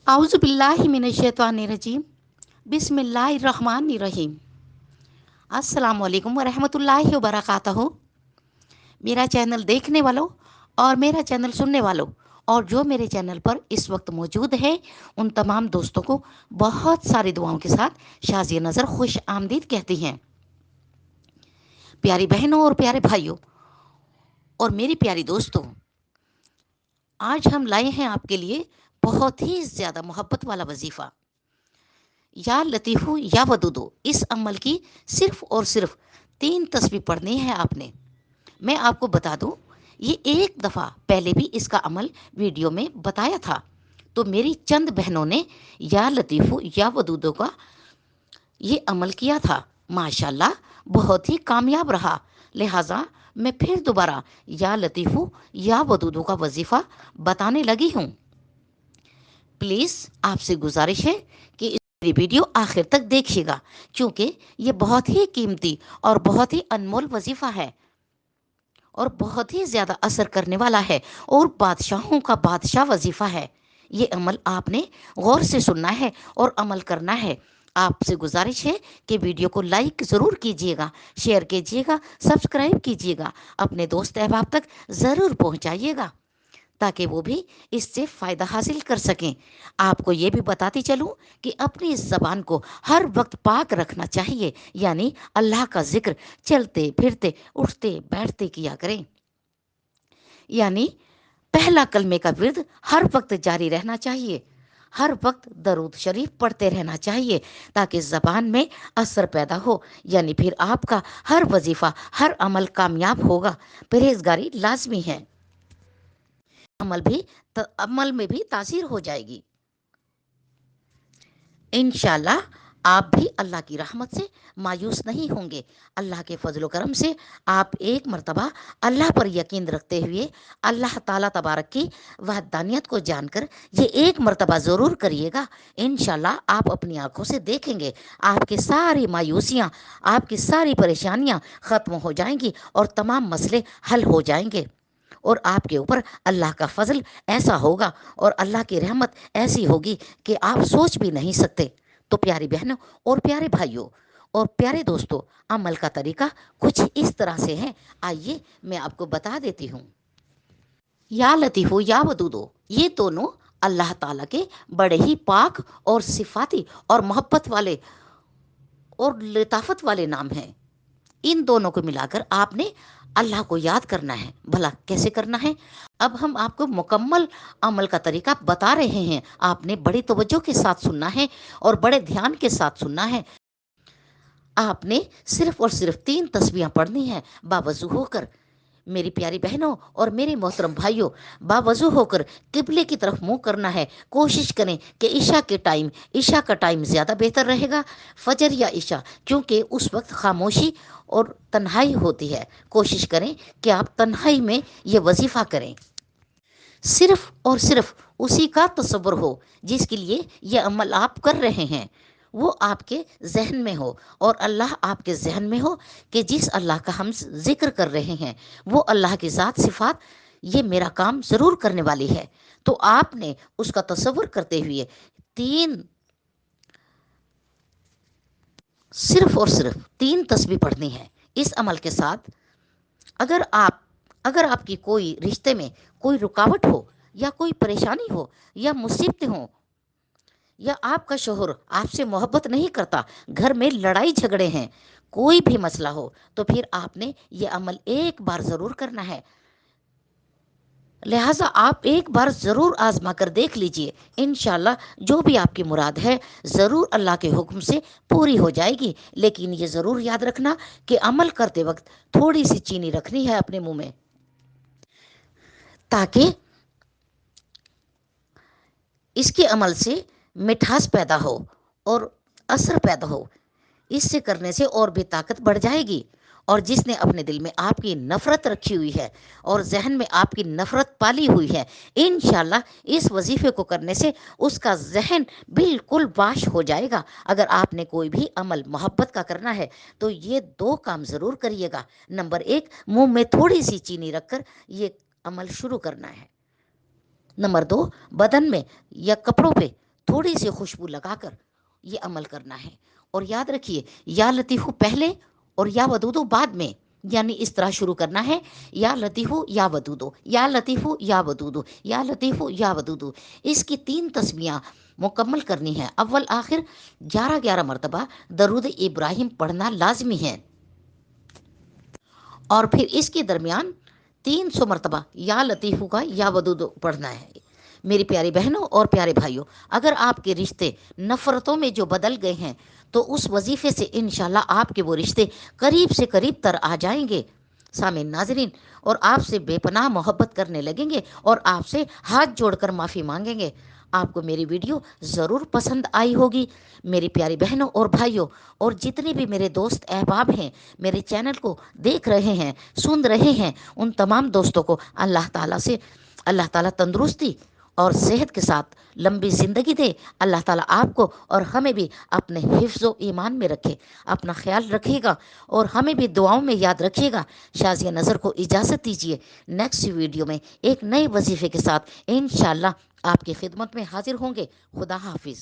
आउज़ु बिल्लाहि मिनश्शैतानिर्रजीम बिस्मिल्लाहिर्रहमानिर्रहीम। अस्सलामु अलैकुम व रहमतुल्लाहि व बरकातहू। मेरा चैनल देखने वालों और मेरा चैनल सुनने वालों और जो मेरे चैनल पर इस वक्त मौजूद है, उन तमाम दोस्तों को बहुत सारी दुआओं के साथ शाज़िया नज़र खुश आमदीद कहती हैं। प्यारी बहनों और प्यारे भाइयों और मेरी प्यारी दोस्तों, आज हम लाए हैं आपके लिए बहुत ही ज़्यादा मोहब्बत वाला वजीफ़ा। या लतीफ़ू या वदूदो, इस अमल की सिर्फ और सिर्फ 3 तस्बीह पढ़नी है आपने। मैं आपको बता दूं, ये एक दफ़ा पहले भी इसका अमल वीडियो में बताया था, तो मेरी चंद बहनों ने या लतीफ़ू या वदूदो का ये अमल किया था। माशाल्लाह बहुत ही कामयाब रहा। लिहाजा मैं फिर दोबारा या लतीफ़ू या वदूदो का वजीफ़ा बताने लगी हूँ। प्लीज़ आपसे गुजारिश है कि मेरी वीडियो आखिर तक देखिएगा, क्योंकि ये बहुत ही कीमती और बहुत ही अनमोल वजीफ़ा है और बहुत ही ज़्यादा असर करने वाला है और बादशाहों का बादशाह वजीफ़ा है। ये अमल आपने गौर से सुनना है और अमल करना है। आपसे गुजारिश है कि वीडियो को लाइक ज़रूर कीजिएगा, शेयर कीजिएगा, सब्सक्राइब कीजिएगा, अपने दोस्त अहबाब तक ज़रूर पहुँचाइएगा ताकि वो भी इससे फ़ायदा हासिल कर सकें। आपको ये भी बताती चलूँ कि अपनी इस ज़बान को हर वक्त पाक रखना चाहिए, यानी अल्लाह का ज़िक्र चलते फिरते उठते बैठते किया करें। यानी पहला कलमे का विर्द हर वक्त जारी रहना चाहिए, हर वक्त दरूद शरीफ पढ़ते रहना चाहिए ताकि ज़बान में असर पैदा हो, यानी फिर आपका हर वजीफ़ा हर अमल कामयाब होगा। परहेज़गारी लाजमी है, अमल में भी तासीर हो जाएगी। इंशाल्लाह आप भी अल्लाह की रहमत से मायूस नहीं होंगे। अल्लाह के फजल करम से आप एक मर्तबा अल्लाह पर यकीन रखते हुए अल्लाह ताला तबारक की वहदानियत को जानकर ये एक मर्तबा ज़रूर करिएगा। इंशाल्लाह आप अपनी आंखों से देखेंगे आपकी सारी मायूसियाँ, आपकी सारी परेशानियाँ ख़त्म हो जाएंगी और तमाम मसले हल हो जाएंगे और आपके ऊपर अल्लाह का फजल ऐसा होगा और अल्लाह की रहमत ऐसी होगी कि आप सोच भी नहीं सकते। तो प्यारी बहनों और प्यारे भाइयों और प्यारे दोस्तों, अमल का तरीका कुछ इस तरह से है। आइए मैं आपको बता देती हूँ। या लतीफ़ो या वदूदो, ये दोनों अल्लाह ताला के बड़े ही पाक और सिफाती और मोहब्बत वाले और लताफत वाले नाम हैं। इन दोनों को मिलाकर आपने अल्लाह को याद करना है। भला कैसे करना है? अब हम आपको मुकम्मल अमल का तरीका बता रहे हैं। आपने बड़ी तवज्जो के साथ सुनना है और बड़े ध्यान के साथ सुनना है। आपने सिर्फ और सिर्फ 3 तस्बीहें पढ़नी है बावजू होकर। मेरी प्यारी बहनों और मेरे मोहतरम भाइयों, बावजू होकर किबले की तरफ मुंह करना है। कोशिश करें कि ईशा का टाइम ज़्यादा बेहतर रहेगा, फजर या ईशा, क्योंकि उस वक्त खामोशी और तन्हाई होती है। कोशिश करें कि आप तन्हाई में ये वजीफ़ा करें, सिर्फ और सिर्फ उसी का तसव्वुर हो जिसके लिए ये अमल आप कर रहे हैं, वो आपके जहन में हो और अल्लाह आपके जहन में हो कि जिस अल्लाह का हम जिक्र कर रहे हैं वो अल्लाह की ज़ात सिफात ये मेरा काम ज़रूर करने वाली है। तो आपने उसका तसव्वुर करते हुए 3 सिर्फ और सिर्फ 3 तस्बीह पढ़नी है इस अमल के साथ। अगर आप अगर आपकी कोई रिश्ते में कोई रुकावट हो या कोई परेशानी हो या मुसीबतें हो या आपका शोहर आपसे मोहब्बत नहीं करता, घर में लड़ाई झगड़े हैं, कोई भी मसला हो, तो फिर आपने ये अमल एक बार ज़रूर करना है। लिहाजा आप एक बार ज़रूर आजमा कर देख लीजिए। इंशाल्लाह जो भी आपकी मुराद है ज़रूर अल्लाह के हुक्म से पूरी हो जाएगी। लेकिन ये ज़रूर याद रखना कि अमल करते वक्त थोड़ी सी चीनी रखनी है अपने मुंह में, ताकि इसके अमल से मिठास पैदा हो और असर पैदा हो। इससे करने से और भी ताकत बढ़ जाएगी। और जिसने अपने दिल में आपकी नफ़रत रखी हुई है और जहन में आपकी नफ़रत पाली हुई है, इंशाल्लाह इस वजीफ़े को करने से उसका जहन बिल्कुल वाश हो जाएगा। अगर आपने कोई भी अमल मोहब्बत का करना है तो ये 2 काम ज़रूर करिएगा। नंबर 1, मुंह में थोड़ी सी चीनी रखकर ये अमल शुरू करना है। नंबर 2, बदन में या कपड़ों पे تھوڑی سی خوشبو لگا کر یہ عمل کرنا ہے۔ اور یاد رکھیے یا لطیفو پہلے اور یا ودودو بعد میں، یعنی اس طرح شروع کرنا ہے، یا لطیفو یا ودودو، یا لطیفو یا ودودو، یا لطیفو یا ودودو۔ اس کی 3 تسبیحاں مکمل کرنی ہے، اول آخر 11 مرتبہ درود ابراہیم پڑھنا لازمی ہے، اور پھر اس کے درمیان 300 مرتبہ یا لطیفو کا یا ودودو پڑھنا ہے۔ میری پیاری بہنوں اور پیارے بھائیوں، اگر آپ کے رشتے نفرتوں میں جو بدل گئے ہیں تو اس وظیفے سے انشاءاللہ آپ کے وہ رشتے قریب سے قریب تر آ جائیں گے سامعین ناظرین، اور آپ سے بے پناہ محبت کرنے لگیں گے اور آپ سے ہاتھ جوڑ کر معافی مانگیں گے۔ آپ کو میری ویڈیو ضرور پسند آئی ہوگی میری پیاری بہنوں اور بھائیوں، اور جتنے بھی میرے دوست احباب ہیں میرے چینل کو دیکھ رہے ہیں سن رہے ہیں، ان تمام دوستوں کو اللہ تعالیٰ تندرستی اور صحت کے ساتھ لمبی زندگی دے۔ اللہ تعالیٰ آپ کو اور ہمیں بھی اپنے حفظ و ایمان میں رکھے، اپنا خیال رکھے گا اور ہمیں بھی دعاؤں میں یاد رکھیے گا۔ شازیہ نظر کو اجازت دیجیے، نیکسٹ ویڈیو میں ایک نئے وظیفے کے ساتھ انشاءاللہ آپ کی خدمت میں حاضر ہوں گے۔ خدا حافظ۔